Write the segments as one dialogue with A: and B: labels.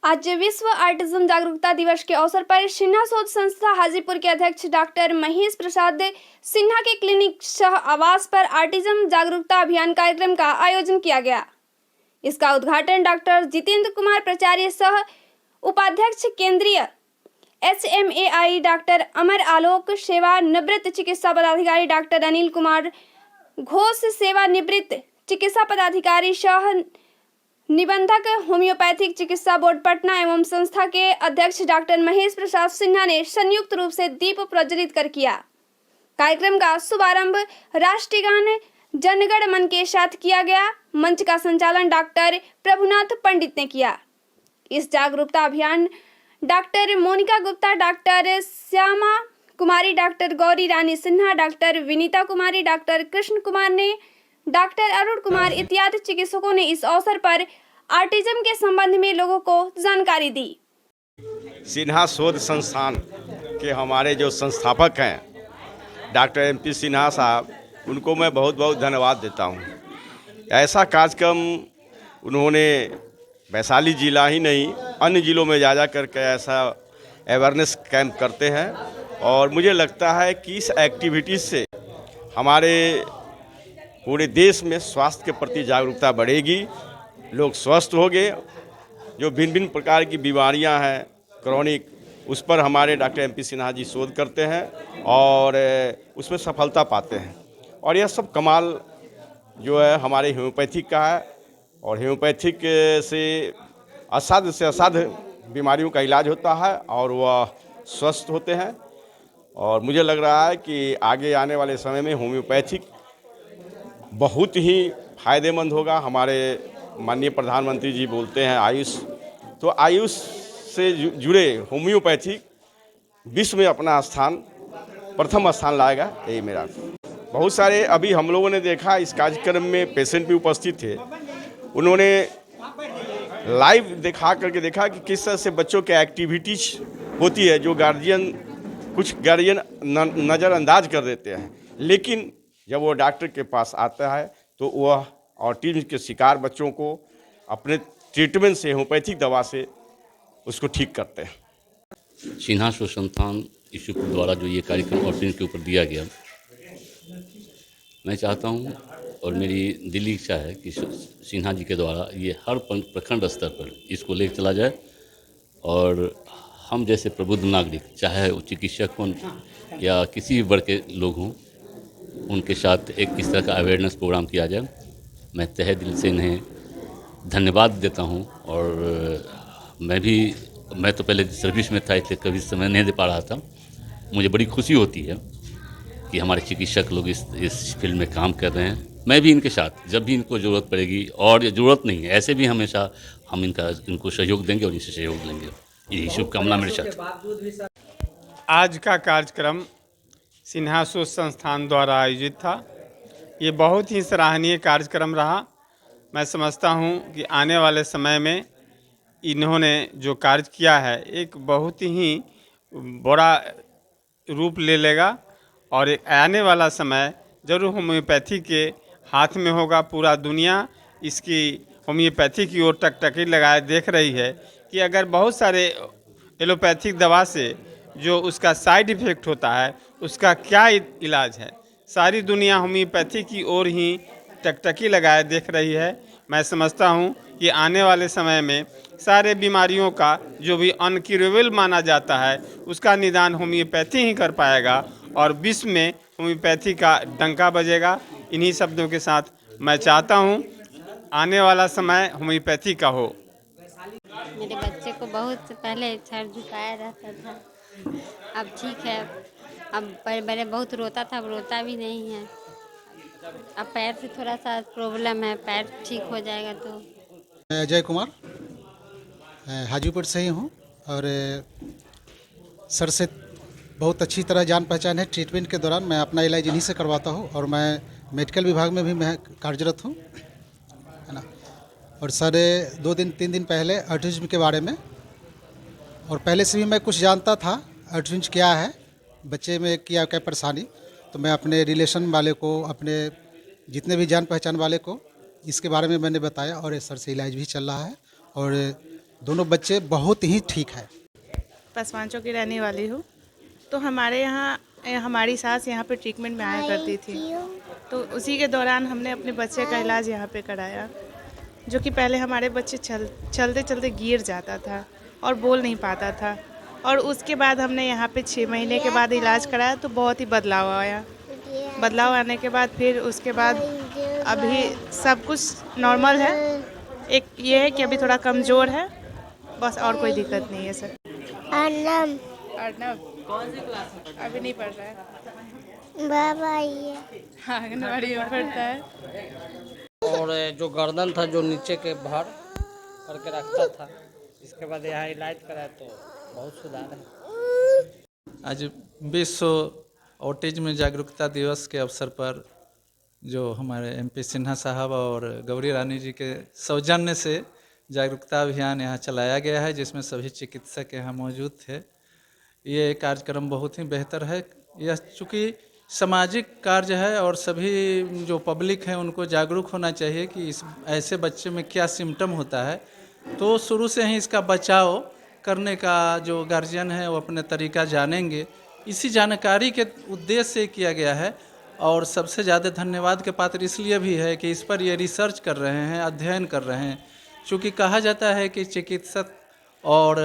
A: आज विश्व ऑटिज्म जागरूकता दिवस के अवसर पर सिन्हा शोध संस्था हाजीपुर के अध्यक्ष डॉक्टर महेश प्रसाद सिन्हा के क्लिनिक सह आवास पर ऑटिज्म जागरूकता अभियान कार्यक्रम का आयोजन किया गया। इसका उद्घाटन डॉक्टर जितेंद्र कुमार प्राचार्य सह उपाध्यक्ष केंद्रीय HMAI डॉक्टर अमर आलोक, सेवानिवृत्त चिकित्सा पदाधिकारी डॉक्टर अनिल कुमार घोष, सेवानिवृत्त चिकित्सा पदाधिकारी सह निबंधक होम्योपैथिक चिकित्सा बोर्ड पटना एवं संस्था के अध्यक्ष डॉक्टर महेश प्रसाद सिन्हा ने संयुक्त रूप से दीप प्रज्वलित कर किया। कार्यक्रम का शुभारंभ राष्ट्रीय गान जनगण मन के साथ किया गया। मंच का संचालन डॉक्टर प्रभुनाथ पंडित ने किया। इस जागरूकता अभियान डॉक्टर मोनिका गुप्ता, डॉक्टर श्यामा कुमारी, डॉक्टर गौरी रानी सिन्हा, डॉक्टर विनीता कुमारी, डॉक्टर कृष्ण कुमार ने, डॉक्टर अरुण कुमार इत्यादि चिकित्सकों ने इस अवसर पर ऑटिज्म के संबंध में लोगों को जानकारी दी।
B: सिन्हा शोध संस्थान के हमारे जो संस्थापक हैं डॉक्टर MP सिन्हा साहब, उनको मैं बहुत बहुत धन्यवाद देता हूं। ऐसा कार्यक्रम उन्होंने वैशाली जिला ही नहीं अन्य जिलों में जा करके ऐसा अवेयरनेस कैंप करते हैं और मुझे लगता है कि इस एक्टिविटीज़ से हमारे पूरे देश में स्वास्थ्य के प्रति जागरूकता बढ़ेगी, लोग स्वस्थ होंगे। जो भिन्न भिन्न प्रकार की बीमारियां हैं क्रॉनिक, उस पर हमारे डॉक्टर MP सिन्हा जी शोध करते हैं और उसमें सफलता पाते हैं। और यह सब कमाल जो है हमारे होम्योपैथिक का है और होम्योपैथिक से असाध्य बीमारियों का इलाज होता है और वह स्वस्थ होते हैं। और मुझे लग रहा है कि आगे आने वाले समय में होम्योपैथिक बहुत ही फायदेमंद होगा। हमारे माननीय प्रधानमंत्री जी बोलते हैं आयुष, तो आयुष से जुड़े होम्योपैथिक विश्व में अपना स्थान प्रथम स्थान लाएगा, यही मेरा। बहुत सारे अभी हम लोगों ने देखा इस कार्यक्रम में पेशेंट भी उपस्थित थे, उन्होंने लाइव देखा कि किस तरह से बच्चों के एक्टिविटीज होती है जो कुछ गार्जियन नज़रअंदाज कर देते हैं, लेकिन जब वो डॉक्टर के पास आता है तो वह ऑटिज्म के शिकार बच्चों को अपने ट्रीटमेंट से, होम्योपैथिक दवा से उसको ठीक करते हैं।
C: सिन्हा शोध संस्थान ईश्वर द्वारा जो ये कार्यक्रम ऑटिज्म के ऊपर दिया गया, मैं चाहता हूँ और मेरी दिली इच्छा है कि सिन्हा जी के द्वारा ये हर प्रखंड स्तर पर इसको लेकर चला जाए और हम जैसे प्रबुद्ध नागरिक, चाहे वो चिकित्सक हों या किसी भी वर्ग के लोग हों, उनके साथ एक इस तरह का अवेयरनेस प्रोग्राम किया जाए। मैं तहे दिल से इन्हें धन्यवाद देता हूं। और मैं तो पहले सर्विस में था, इसलिए कभी समय नहीं दे पा रहा था। मुझे बड़ी खुशी होती है कि हमारे चिकित्सक लोग इस फील्ड में काम कर रहे हैं। मैं भी इनके साथ जब भी इनको ज़रूरत पड़ेगी, और ज़रूरत नहीं है ऐसे भी हमेशा हम इनको सहयोग देंगे और इनसे सहयोग लेंगे। यही शुभकामना मेरे साथ।
D: आज का कार्यक्रम सिन्हा शोध संस्थान द्वारा आयोजित था। ये बहुत ही सराहनीय कार्यक्रम रहा। मैं समझता हूँ कि आने वाले समय में इन्होंने जो कार्य किया है एक बहुत ही बड़ा रूप ले लेगा और एक आने वाला समय जरूर होम्योपैथी के हाथ में होगा। पूरा दुनिया इसकी होम्योपैथी की ओर टकटकी लगाए देख रही है कि अगर बहुत सारे एलोपैथिक दवा से जो उसका साइड इफ़ेक्ट होता है उसका क्या इलाज है, सारी दुनिया होम्योपैथी की ओर ही टकटकी लगाए देख रही है। मैं समझता हूँ कि आने वाले समय में सारे बीमारियों का जो भी अनक्यूरेबल माना जाता है उसका निदान होम्योपैथी ही कर पाएगा और विश्व में होम्योपैथी का डंका बजेगा। इन्हीं शब्दों के साथ मैं चाहता हूँ आने वाला समय होम्योपैथी का हो।
E: मेरे बच्चे को बहुत पहले सर झुकाया रहता था, अब ठीक है। अब पहले बहुत रोता था, अब रोता भी नहीं है। अब पैर से थोड़ा सा प्रॉब्लम है, पैर ठीक हो जाएगा तो।
F: मैं अजय कुमार हाजीपुर से ही हूँ और सर से बहुत अच्छी तरह जान पहचान है। ट्रीटमेंट के दौरान मैं अपना इलाज इन्हीं से करवाता हूँ और मैं मेडिकल विभाग में भी मैं कार्यरत हूँ, है ना। और सर 2-3 दिन पहले ऑटिज्म के बारे में, और पहले से भी मैं कुछ जानता था ऑटिज्म क्या है, बच्चे में क्या क्या परेशानी, तो मैं अपने रिलेशन वाले को, अपने जितने भी जान पहचान वाले को इसके बारे में मैंने बताया और सर से इलाज भी चल रहा है और दोनों बच्चे बहुत ही ठीक है।
G: पसवांचों की रहने वाली हूँ। तो हमारे यहाँ हमारी सास यहाँ पे ट्रीटमेंट में आया करती थी, तो उसी के दौरान हमने अपने बच्चे का इलाज यहाँ पे कराया। जो कि पहले हमारे बच्चे चलते चलते गिर जाता था और बोल नहीं पाता था, और उसके बाद हमने यहाँ पे 6 महीने के बाद इलाज कराया तो बहुत ही बदलाव आया। बदलाव आने के बाद फिर उसके बाद अभी सब कुछ नॉर्मल है। एक ये है कि अभी थोड़ा कमज़ोर है, बस, और कोई दिक्कत नहीं है सर। अर्नव कौन सी क्लास में? अभी नहीं पढ़ रहा है,
H: बाबा ये
G: आंगनबाड़ी में पढ़ता है।
I: और जो गर्दन था जो नीचे के भार करके रखता था, इसके बाद यहाँ इलाज कराया तो बहुत सुधार है।
J: आज विश्व ऑटिज्म जागरूकता दिवस के अवसर पर जो हमारे एमपी सिन्हा साहब और गौरी रानी जी के सौजन्य से जागरूकता अभियान यहाँ चलाया गया है, जिसमें सभी चिकित्सक यहाँ मौजूद थे। ये कार्यक्रम बहुत ही बेहतर है। यह चूँकि सामाजिक कार्य है और सभी जो पब्लिक हैं उनको जागरूक होना चाहिए कि इस ऐसे बच्चे में क्या सिम्टम होता है, तो शुरू से ही इसका बचाव करने का जो गार्जियन है वो अपने तरीका जानेंगे। इसी जानकारी के उद्देश्य से किया गया है। और सबसे ज़्यादा धन्यवाद के पात्र इसलिए भी है कि इस पर ये रिसर्च कर रहे हैं, अध्ययन कर रहे हैं। चूँकि कहा जाता है कि चिकित्सक और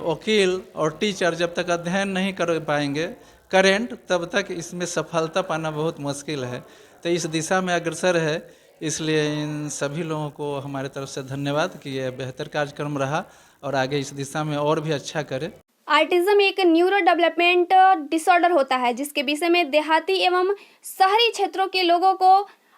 J: वकील और टीचर जब तक अध्ययन नहीं कर पाएंगे करेंट, तब तक इसमें सफलता पाना बहुत मुश्किल है। तो इस दिशा में अग्रसर है, इसलिए इन सभी लोगों को हमारे तरफ से धन्यवाद कि यह बेहतर कार्यक्रम रहा और आगे इस दिशा में और भी अच्छा करे।
A: ऑटिज्म एक न्यूरो डेवलपमेंट डिसऑर्डर होता है जिसके विषय में देहाती एवं शहरी क्षेत्रों के लोगों को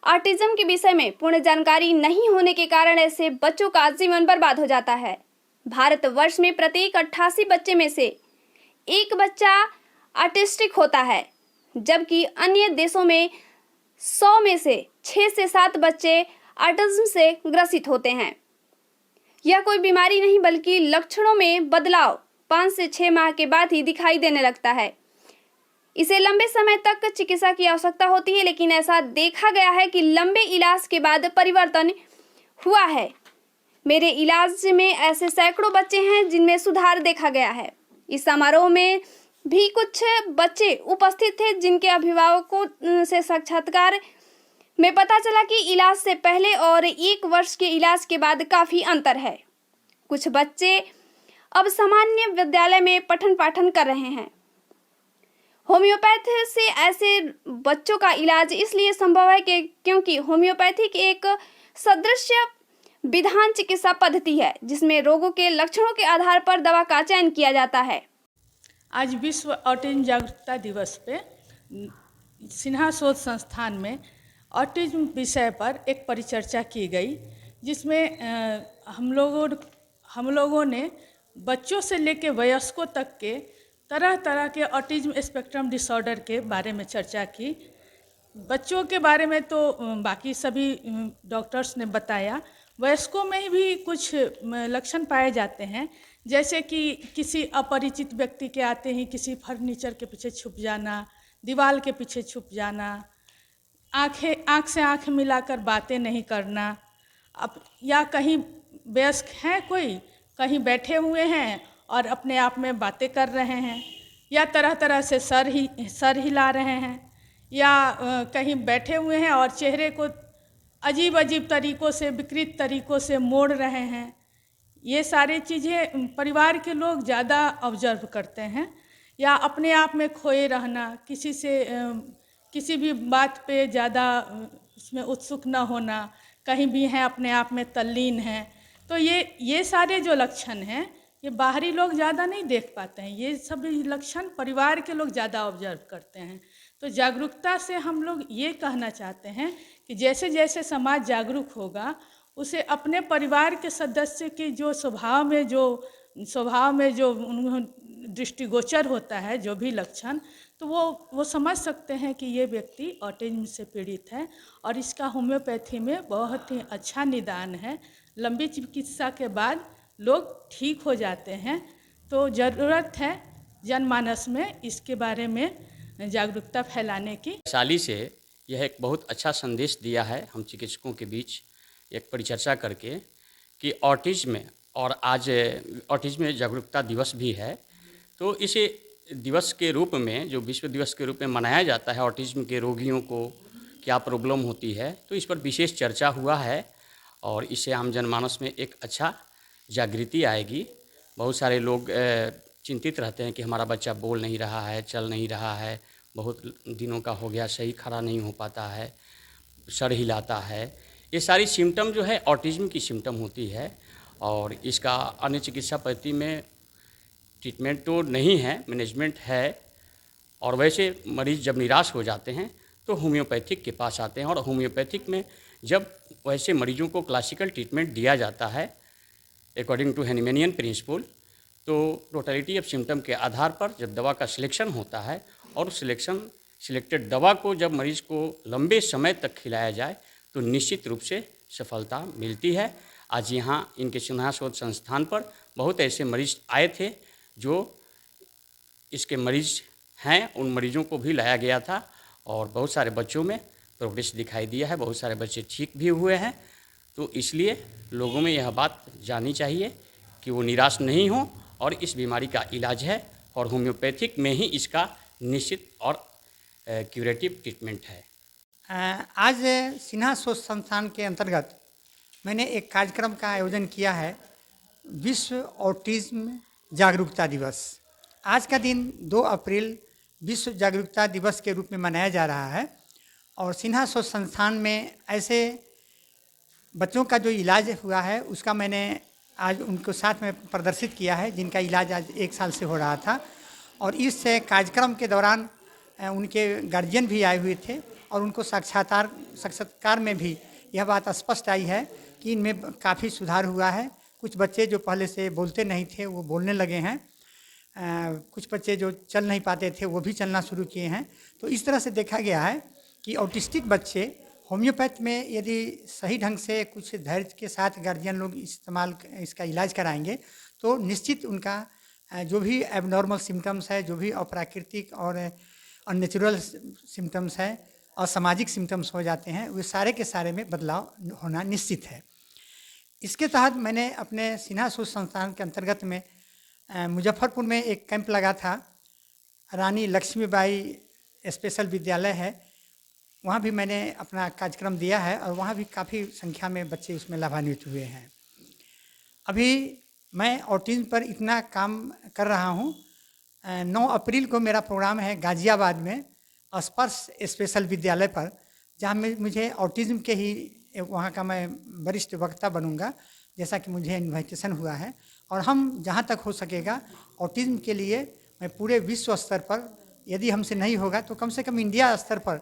A: ऑटिज्म के विषय में पूर्ण जानकारी नहीं होने के कारण ऐसे बच्चों का जीवन बर्बाद हो जाता है। भारतवर्ष में प्रत्येक 88 बच्चे में से एक बच्चा ऑटिस्टिक होता है, जबकि अन्य देशों में 100 में से 6 से 7 बच्चे ऑटिज्म से ग्रसित होते हैं। यह कोई बीमारी नहीं बल्कि लक्षणों में बदलाव 5 से 6 माह के बाद ही दिखाई देने लगता है। इसे लंबे समय तक चिकित्सा की आवश्यकता होती है, लेकिन ऐसा देखा गया है कि लंबे इलाज के बाद परिवर्तन हुआ है। मेरे इलाज में ऐसे सैकड़ों बच्चे हैं जिनमें सुधार देखा गया है। इस समारोह में भी कुछ बच्चे उपस्थित थे जिनके अभिभावकों से साक्षात्कार में पता चला कि इलाज से पहले और 1 वर्ष के इलाज के बाद काफ़ी अंतर है। कुछ बच्चे अब सामान्य विद्यालय में पठन पाठन कर रहे हैं। होम्योपैथी से ऐसे बच्चों का इलाज इसलिए संभव है कि क्योंकि होम्योपैथी एक सदृश विधान चिकित्सा पद्धति है जिसमें रोगों के लक्षणों के आधार पर दवा का चयन किया जाता है।
K: आज विश्व ऑटिज्म जागरूकता दिवस पे सिन्हा शोध संस्थान में ऑटिज्म विषय पर एक परिचर्चा की गई, जिसमें हम लोगों ने बच्चों से लेकर वयस्कों तक के तरह तरह के ऑटिज्म स्पेक्ट्रम डिसऑर्डर के बारे में चर्चा की। बच्चों के बारे में तो बाकी सभी डॉक्टर्स ने बताया, वयस्कों में भी कुछ लक्षण पाए जाते हैं, जैसे कि किसी अपरिचित व्यक्ति के आते ही किसी फर्नीचर के पीछे छुप जाना, दीवार के पीछे छुप जाना, आँख से आँख मिलाकर बातें नहीं करना, या कहीं वयस्क हैं कोई कहीं बैठे हुए हैं और अपने आप में बातें कर रहे हैं, या तरह तरह से सर हिला रहे हैं, या कहीं बैठे हुए हैं और चेहरे को अजीब अजीब तरीक़ों से, विकृत तरीक़ों से मोड़ रहे हैं। ये सारी चीज़ें परिवार के लोग ज़्यादा ऑब्जर्व करते हैं। या अपने आप में खोए रहना, किसी भी बात पे ज़्यादा उसमें उत्सुक न होना, कहीं भी हैं अपने आप में तल्लीन हैं। तो ये सारे जो लक्षण हैं ये बाहरी लोग ज़्यादा नहीं देख पाते हैं, ये सब लक्षण परिवार के लोग ज़्यादा ऑब्जर्व करते हैं। तो जागरूकता से हम लोग ये कहना चाहते हैं कि जैसे जैसे समाज जागरूक होगा, उसे अपने परिवार के सदस्य के जो स्वभाव में जो दृष्टिगोचर होता है, जो भी लक्षण, तो वो समझ सकते हैं कि ये व्यक्ति ऑटिज्म से पीड़ित है। और इसका होम्योपैथी में बहुत ही अच्छा निदान है। लंबी चिकित्सा के बाद लोग ठीक हो जाते हैं। तो ज़रूरत है जनमानस में इसके बारे में जागरूकता फैलाने की।
I: वैशाली से यह एक बहुत अच्छा संदेश दिया है हम चिकित्सकों के बीच एक परिचर्चा करके कि ऑटिज्म में
H: और आज ऑटिज्म जागरूकता दिवस भी है। तो इस दिवस के रूप में, जो विश्व दिवस के रूप में मनाया जाता है, ऑटिज्म के रोगियों को क्या प्रॉब्लम होती है, तो इस पर विशेष चर्चा हुआ है और इससे आम जनमानस में एक अच्छा जागृति आएगी। बहुत सारे लोग चिंतित रहते हैं कि हमारा बच्चा बोल नहीं रहा है, चल नहीं रहा है, बहुत दिनों का हो गया, सही खड़ा नहीं हो पाता है, सर हिलाता है। ये सारी सिम्टम जो है ऑटिज्म की सिम्टम होती है और इसका अन्य चिकित्सा पद्धति में ट्रीटमेंट तो नहीं है, मैनेजमेंट है। और वैसे मरीज़ जब निराश हो जाते हैं तो होम्योपैथिक के पास आते हैं और होम्योपैथिक में जब वैसे मरीजों को क्लासिकल ट्रीटमेंट दिया जाता है अकॉर्डिंग टू हैनिमैनियन प्रिंसिपल, तो टोटलिटी ऑफ सिम्टम के आधार पर जब दवा का सिलेक्शन होता है और सिलेक्टेड दवा को जब मरीज़ को लंबे समय तक खिलाया जाए तो निश्चित रूप से सफलता मिलती है। आज यहाँ इनके सिन्हा शोध संस्थान पर बहुत ऐसे मरीज आए थे जो इसके मरीज हैं, उन मरीजों को भी लाया गया था और बहुत सारे बच्चों में प्रोग्रेस दिखाई दिया है, बहुत सारे बच्चे ठीक भी हुए हैं। तो इसलिए लोगों में यह बात जाननी चाहिए कि वो निराश नहीं हो और इस बीमारी का इलाज है और होम्योपैथिक में ही इसका निश्चित और क्यूरेटिव ट्रीटमेंट है।
L: आज सिन्हा शोध संस्थान के अंतर्गत मैंने एक कार्यक्रम का आयोजन किया है, विश्व ऑटिज्म जागरूकता दिवस। आज का दिन 2 अप्रैल विश्व जागरूकता दिवस के रूप में मनाया जा रहा है और सिन्हा शोध संस्थान में ऐसे बच्चों का जो इलाज हुआ है उसका मैंने आज उनको साथ में प्रदर्शित किया है, जिनका इलाज आज 1 साल से हो रहा था। और इस कार्यक्रम के दौरान उनके गार्जियन भी आए हुए थे और उनको साक्षात्कार में भी यह बात स्पष्ट आई है कि इनमें काफ़ी सुधार हुआ है। कुछ बच्चे जो पहले से बोलते नहीं थे वो बोलने लगे हैं, कुछ बच्चे जो चल नहीं पाते थे वो भी चलना शुरू किए हैं। तो इस तरह से देखा गया है कि ऑटिस्टिक बच्चे होम्योपैथ में यदि सही ढंग से कुछ धैर्य के साथ गार्जियन लोग इसका इलाज कराएंगे तो निश्चित उनका जो भी एबनॉर्मल सिम्टम्स है, जो भी अप्राकृतिक और अननेचुरल सिम्टम्स है, असामाजिक सिम्टम्स हो जाते हैं, वे सारे के सारे में बदलाव होना निश्चित है। इसके तहत मैंने अपने सिन्हा शोध संस्थान के अंतर्गत में मुजफ्फरपुर में एक कैंप लगा था, रानी लक्ष्मीबाई स्पेशल विद्यालय है, वहाँ भी मैंने अपना कार्यक्रम दिया है और वहाँ भी काफ़ी संख्या में बच्चे उसमें लाभान्वित हुए हैं। अभी मैं ऑटिज्म पर इतना काम कर रहा हूँ। 9 अप्रैल को मेरा प्रोग्राम है गाज़ियाबाद में स्पर्श स्पेशल विद्यालय पर, जहाँ में मुझे ऑटिज्म के ही वहाँ का मैं वरिष्ठ वक्ता बनूँगा, जैसा कि मुझे इन्विटेशन हुआ है। और हम जहाँ तक हो सकेगा ऑटिज्म के लिए मैं पूरे विश्व स्तर पर, यदि हमसे नहीं होगा तो कम से कम इंडिया स्तर पर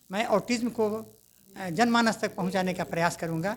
L: मैं ऑटिज्म को जनमानस तक पहुँचाने का प्रयास करूँगा।